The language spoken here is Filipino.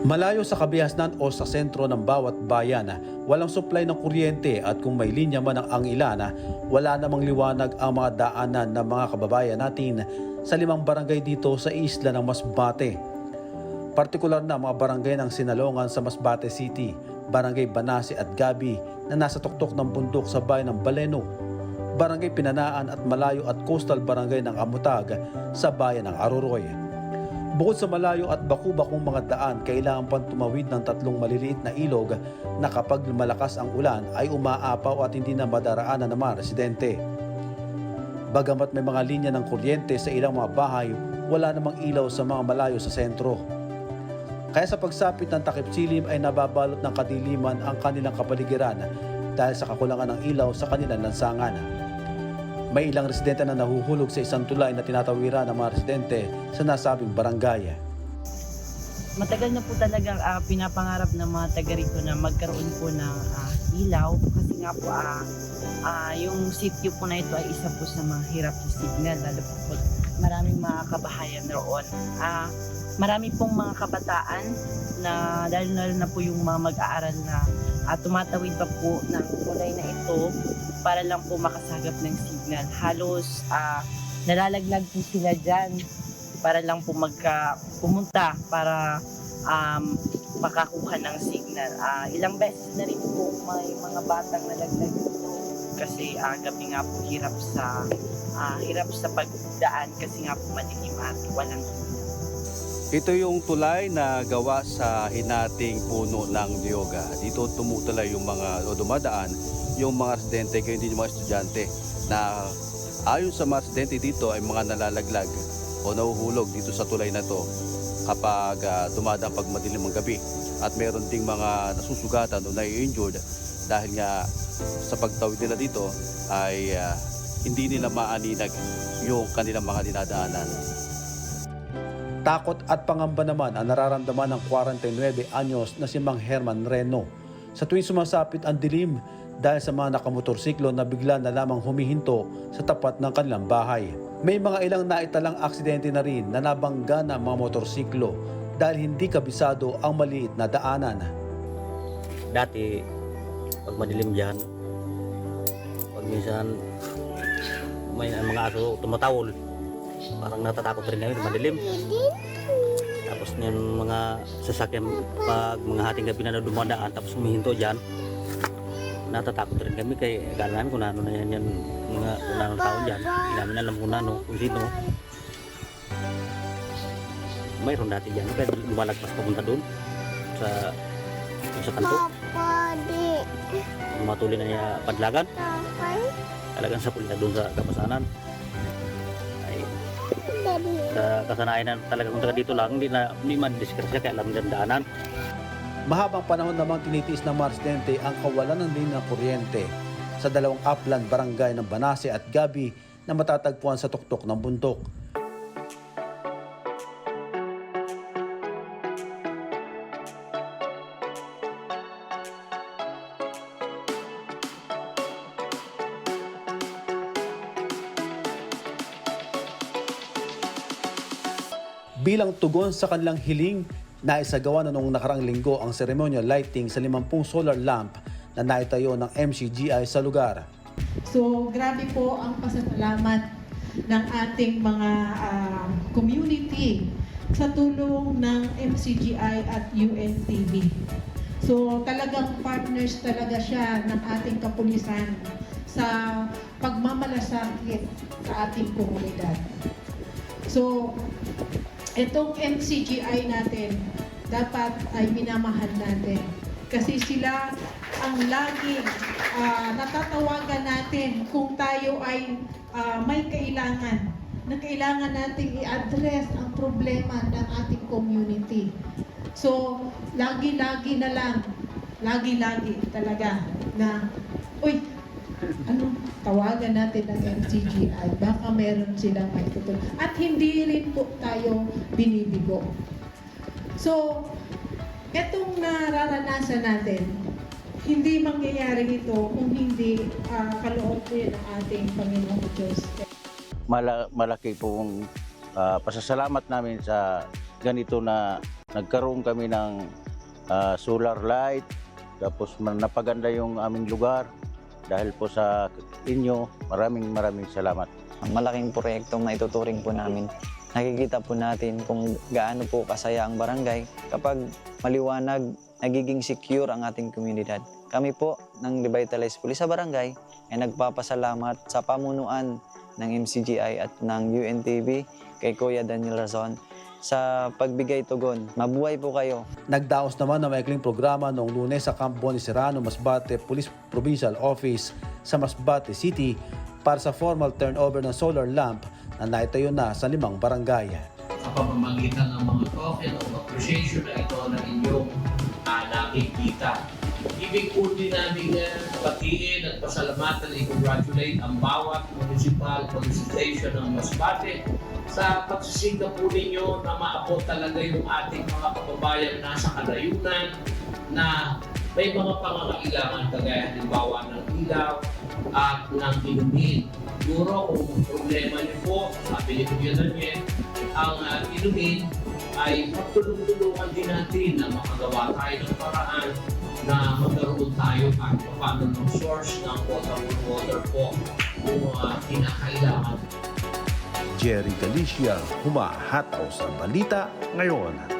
Malayo sa kabihasnan o sa sentro ng bawat bayan, walang supply ng kuryente at kung may linya man ang ilan, wala namang liwanag ang mga daanan ng mga kababayan natin sa 5 barangay dito sa isla ng Masbate. Partikular na mga barangay ng Sinalongan sa Masbate City, Barangay Banase at Gabi na nasa tuktok ng bundok sa bayan ng Baleno, Barangay Pinanaan at Malayo at Coastal Barangay ng Amutag sa bayan ng Aroroy. Bukod sa malayo at baku-bakong mga daan, kailangan pang tumawid ng 3 maliliit na ilog na kapag lumalakas ang ulan ay umaapaw at hindi na madaraanan ng mga residente. Bagamat may mga linya ng kuryente sa ilang mga bahay, wala namang ilaw sa mga malayo sa sentro. Kaya sa pagsapit ng takip silim ay nababalot ng kadiliman ang kanilang kapaligiran dahil sa kakulangan ng ilaw sa kanilang lansangan. May ilang residente na nahuhulog sa isang tulay na tinatawiran ng mga residente sa nasabing barangay. Matagal na po talagang pinapangarap ng mga taga rito na magkaroon po ng ilaw kasi nga po yung sitio po na ito ay isa po sa mga hirap sa signal, lalo po maraming mga kabahayan roon. Marami pong mga kabataan na lalo na po yung mga mag-aaral na tumatawid pa po ng tulay na ito para lang po makasagap ng signal. Halos nalalaglag po sila dyan para lang po pumunta para makakuha ng signal. Ilang beses na rin po may mga batang nalaglag dito kasi gabi nga po hirap sa pagdaan kasi nga po madilim at walang ilaw. Ito yung tulay na gawa sa hinating puno ng niyoga. Dito tumutulay yung mga dumadaan, yung mga residente, kaya hindi yung mga estudyante na ayon sa mga residente dito ay mga nalalaglag o nahuhulog dito sa tulay na to kapag dumadaan pag madilim ang gabi. At meron ding mga nasusugatan o nai-injured dahil nga sa pagtawid nila dito ay hindi nila maaninag yung kanilang mga dinadaanan. Takot at pangamba naman ang nararamdaman ng 49 anyos na si Mang Herman Reno sa tuwing sumasapit ang dilim dahil sa mga nakamotorsiklo na bigla na lamang humihinto sa tapat ng kanilang bahay. May mga ilang naitalang aksidente na rin na nabangga ng mga motorsiklo dahil hindi kabisado ang maliit na daanan. Dati, pag madilim dyan, pag minsan may mga aso tumatawol, parang natatakot rin kami, madilim. Tapos yung mga sasakyan, pag mga hating gabi na dumadaan, tapos humihinto dyan, natatakot rin kami kay galangan kung ano na yan mga unang taon dyan. Hindi namin alam kung ano, kung sino. Mayroon dati dyan, kaya lumalagpas papunta doon sa kanto. Matuli na niya padlagan. Talagang sa pulita doon sa kapasanan. Ay, sa kasanayan na talaga kung taga dito lang, hindi man-discuss kaya alam ng daanan. Mahabang panahon namang tinitiis ng mga residente ang kawalan ng linya ng kuryente sa 2 upland barangay ng Banase at Gabi na matatagpuan sa tuktok ng bundok. Bilang tugon sa kanilang hiling, naisagawa na noong nakarang linggo ang ceremonial lighting sa 50 solar lamp na naitayo ng MCGI sa lugar. So, grabe po ang pasasalamat ng ating mga community sa tulong ng MCGI at UNTV. So, talagang partners talaga siya ng ating kapulisan sa pagmamalasakit sa ating komunidad. So, itong MCGI natin, dapat ay minamahal natin. Kasi sila ang laging natatawagan natin kung tayo ay may kailangan. Na kailangan natin i-address ang problema ng ating community. So, lagi-lagi na lang, lagi-lagi talaga na, tawagan natin ang MCGI, baka meron silang may tutulong. At hindi rin po tayo binibigo. So, etong nararanasan natin, hindi mangyayari ito kung hindi kaloob din ng ating Panginoong Diyos. Malaki pong pasasalamat namin sa ganito na nagkaroon kami ng solar light, tapos napaganda yung aming lugar. Dahil po sa inyo, maraming salamat. Ang malaking proyektong naituturing po namin, nakikita po natin kung gaano po kasaya ang barangay kapag maliwanag, nagiging secure ang ating komunidad. Kami po ng Revitalize Police sa barangay ay nagpapasalamat sa pamunuan ng MCGI at ng UNTV kay Kuya Daniel Razon sa pagbigay tugon. Mabuhay po kayo. Nagdaos naman ng maikling programa noong Lunes sa Camp Boniserrano, Masbate Police Provincial Office sa Masbate City para sa formal turnover ng solar lamp na naitayo na sa 5 barangay. Sa pamamagitan ng mga token of appreciation na ito na inyong nakikita. Ibig po din namin batiin at pasalamatan at i-congratulate ang bawat municipal police station ng Masbate sa pagsisigla po ninyo na maabot talaga yung ating mga kababayan nasa kalayunan na may mga pangangailangan kagaya halimbawa ng ilaw at ng inumin. Siguro kung problema niyo po, sabi ni Kuya Daniel, ang inumin ay magtulong-tulungan din natin na makagawa tayo ng paraan na magkaroon tayo at paano ng source ng potable water po kung kinakailangan. Jerry Galicia, humahataw sa balita ngayon.